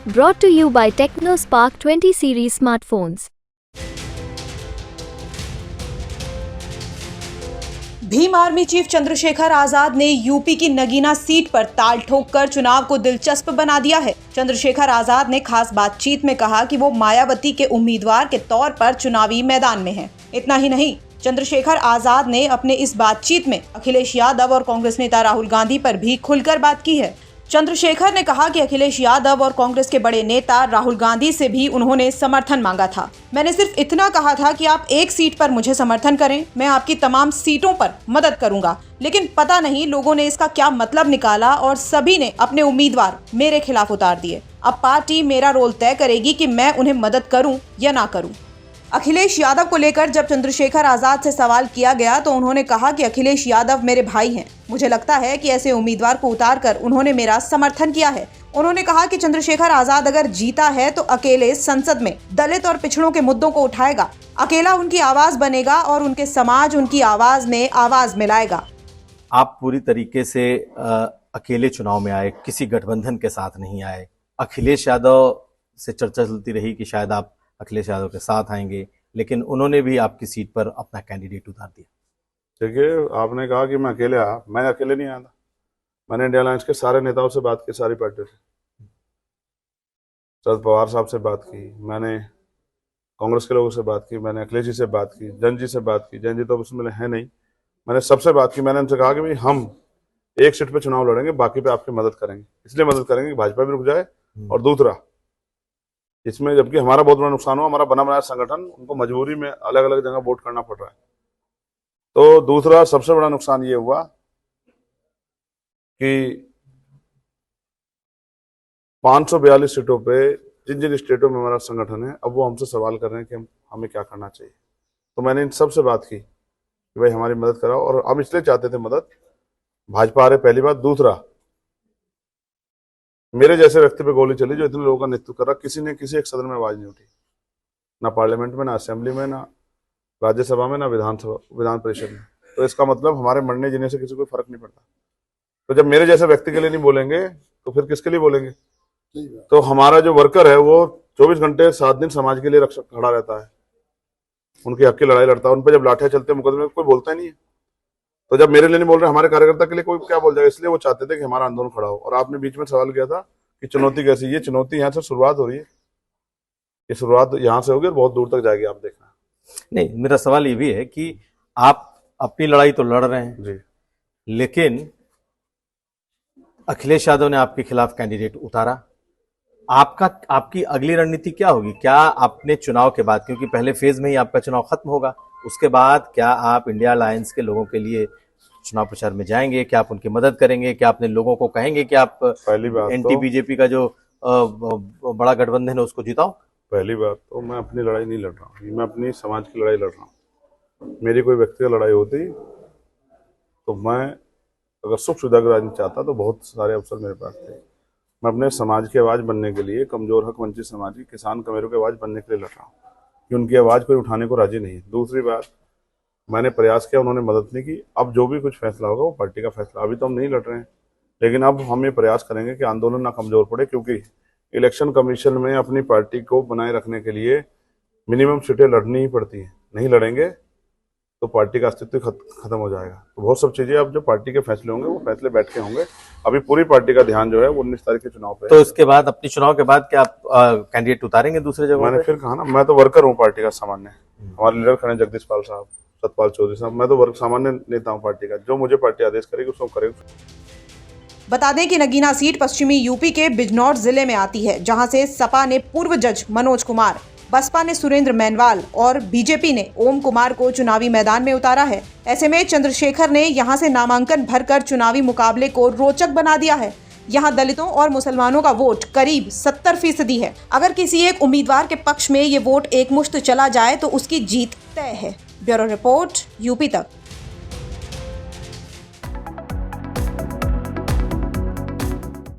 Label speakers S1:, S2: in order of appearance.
S1: Brought to you by TechnoSpark 20 series smartphones.
S2: Bhim army chief Chandrashekhar Azad ने UP की Nagina seat पर ताल ठोककर चुनाव को दिलचस्प बना दिया है। चंद्रशेखर आजाद ने खास बातचीत में कहा कि वो मायावती के उम्मीदवार के तौर पर चुनावी मैदान में हैं। इतना ही नहीं, चंद्रशेखर आजाद ने अपने इस बातचीत में अखिलेश यादव और कांग्रेस नेता राहुल गांधी पर भी खुलकर बात की है। चंद्रशेखर ने कहा कि अखिलेश यादव और कांग्रेस के बड़े नेता राहुल गांधी से भी उन्होंने समर्थन मांगा था। मैंने सिर्फ इतना कहा था कि आप एक सीट पर मुझे समर्थन करें, मैं आपकी तमाम सीटों पर मदद करूंगा। लेकिन पता नहीं लोगों ने इसका क्या मतलब निकाला और सभी ने अपने उम्मीदवार मेरे खिलाफ उतार दिए। अब पार्टी मेरा रोल तय करेगी कि मैं उन्हें मदद करूं या ना करूं। अखिलेश यादव को लेकर जब चंद्रशेखर आजाद से सवाल किया गया तो उन्होंने कहा कि अखिलेश यादव मेरे भाई हैं। मुझे लगता है कि ऐसे उम्मीदवार को उतारकर उन्होंने मेरा समर्थन किया है। उन्होंने कहा कि चंद्रशेखर आजाद अगर जीता है तो अकेले संसद में दलित और पिछड़ों के मुद्दों को उठाएगा, अकेला उनकी आवाज बनेगा और उनके समाज उनकी आवाज में आवाज मिलाएगा।
S3: आप पूरी तरीके से अकेले चुनाव में आए, किसी गठबंधन के साथ नहीं आए। अखिलेश यादव से चर्चा चलती रही कि शायद आप अखिलेश यादव के साथ आएंगे, लेकिन उन्होंने भी आपकी सीट पर अपना कैंडिडेट उतार दिया।
S4: देखिए, आपने कहा कि मैं अकेले आया, मैं अकेले नहीं आया था। मैंने इंडिया अलायंस के सारे नेताओं से बात की, सारी पार्टियों से। शरद पवार साहब से बात की, मैंने कांग्रेस के लोगों से बात की, मैंने अखिलेश जी से बात की, जैन जी से बात की। जैन जी तो उसमें है नहीं, मैंने सबसे बात की। मैंने उनसे कहा कि भाई हम एक सीट पे चुनाव लड़ेंगे, बाकी पे आपकी मदद करेंगे। इसलिए मदद करेंगे कि भाजपा भी रुक जाए, और दूसरा इसमें जबकि हमारा बहुत बड़ा नुकसान हुआ, हमारा बना बनाया संगठन उनको मजबूरी में अलग अलग जगह वोट करना पड़ रहा है। तो दूसरा सबसे बड़ा नुकसान ये हुआ कि 542 सीटों पे जिन जिन स्टेटों में हमारा संगठन है, अब वो हमसे सवाल कर रहे हैं कि हमें क्या करना चाहिए। तो मैंने इन सबसे बात की कि भाई हमारी मदद कराओ, और हम इसलिए चाहते थे मदद, भाजपा आ रहे पहली बात। दूसरा, मेरे जैसे व्यक्ति पे गोली चली जो इतने लोगों का नेतृत्व कर रहा, किसी ने किसी एक सदन में आवाज नहीं उठी, ना पार्लियामेंट में, ना असेंबली में, ना राज्यसभा में, ना विधान परिषद में। तो इसका मतलब हमारे मरने जीने से किसी को फर्क नहीं पड़ता। तो जब मेरे जैसे व्यक्ति के लिए नहीं बोलेंगे तो फिर किसके लिए बोलेंगे? तो हमारा जो वर्कर है वो 24 घंटे 7 दिन समाज के लिए रक्षक खड़ा रहता है, उनके हक की लड़ाई लड़ता है। उन पर जब लाठियां चलते मुकदमे कोई बोलता ही नहीं है। तो जब मेरे लिए नहीं बोल रहे, हमारे कार्यकर्ता के लिए कोई क्या बोल जाएगा? इसलिए वो चाहते थे कि हमारा आंदोलन खड़ा हो। और आपने बीच में सवाल किया था कि चुनौती कैसी? ये चुनौती यहाँ से शुरुआत हो रही है, ये शुरुआत यहाँ से होगी और बहुत दूर तक जाएगी, आप देखना।
S3: नहीं, मेरा सवाल ये भी है कि आप अपनी लड़ाई तो लड़ रहे हैं
S4: जी,
S3: लेकिन अखिलेश यादव ने आपके खिलाफ कैंडिडेट उतारा। आपकी अगली रणनीति क्या होगी? क्या आपने चुनाव के बाद, क्योंकि पहले फेज में ही आपका चुनाव खत्म होगा, उसके बाद क्या आप इंडिया अलायंस के लोगों के लिए चुनाव प्रचार में जाएंगे? क्या आप उनकी मदद करेंगे? क्या अपने लोगों को कहेंगे कि आप
S4: पहली बात
S3: एंटी बीजेपी का जो बड़ा गठबंधन है उसको जिताओ?
S4: पहली बात तो मैं अपनी लड़ाई नहीं लड़ रहा हूँ, मैं अपनी समाज की लड़ाई लड़ रहा हूँ। मेरी कोई व्यक्तिगत लड़ाई होती तो मैं अगर सुख सुविधा की राजनीति चाहता तो बहुत सारे अवसर मेरे पास थे। मैं अपने समाज की आवाज़ बनने के लिए, कमजोर हक वंचित समाज की, किसान कमेरों की आवाज़ बनने के लिए लड़ रहा हूँ कि उनकी आवाज़ कोई उठाने को राजी नहीं है। दूसरी बात, मैंने प्रयास किया, उन्होंने मदद नहीं की। अब जो भी कुछ फैसला होगा वो पार्टी का फैसला। अभी तो हम नहीं लड़ रहे हैं, लेकिन अब हम ये प्रयास करेंगे कि आंदोलन ना कमजोर पड़े, क्योंकि इलेक्शन कमीशन में अपनी पार्टी को बनाए रखने के लिए मिनिमम सीटें लड़नी ही पड़ती हैं। नहीं लड़ेंगे तो पार्टी का अस्तित्व खत्म हो जाएगा। तो बहुत सब चीजें अब जो पार्टी के फैसले होंगे वो फैसले बैठ के होंगे। अभी पूरी पार्टी का ध्यान जो है वो 19 तारीख के चुनाव पे।
S3: तो इसके बाद, अपने चुनाव के बाद क्या आप कैंडिडेट उतारेंगे दूसरे जगह?
S4: मैंने फिर कहा ना, मैं तो वर्कर हूँ पार्टी का सामान्य। हमारे लीडर खड़े जगदीश पाल साहब, सतपाल चौधरी साहब, मैं तो वर्ग सामान्य नेता हूँ पार्टी का। जो मुझे पार्टी आदेश करेगी उसको करेगा।
S2: बता दें कि नगीना सीट पश्चिमी यूपी के बिजनौर जिले में आती है, जहां से सपा ने पूर्व जज मनोज कुमार, बसपा ने सुरेंद्र मैनवाल और बीजेपी ने ओम कुमार को चुनावी मैदान में उतारा है। ऐसे में चंद्रशेखर ने यहां से नामांकन भरकर चुनावी मुकाबले को रोचक बना दिया है। यहां दलितों और मुसलमानों का वोट करीब 70% है। अगर किसी एक उम्मीदवार के पक्ष में ये वोट एकमुश्त चला जाए तो उसकी जीत तय है। ब्यूरो रिपोर्ट, यूपी तक।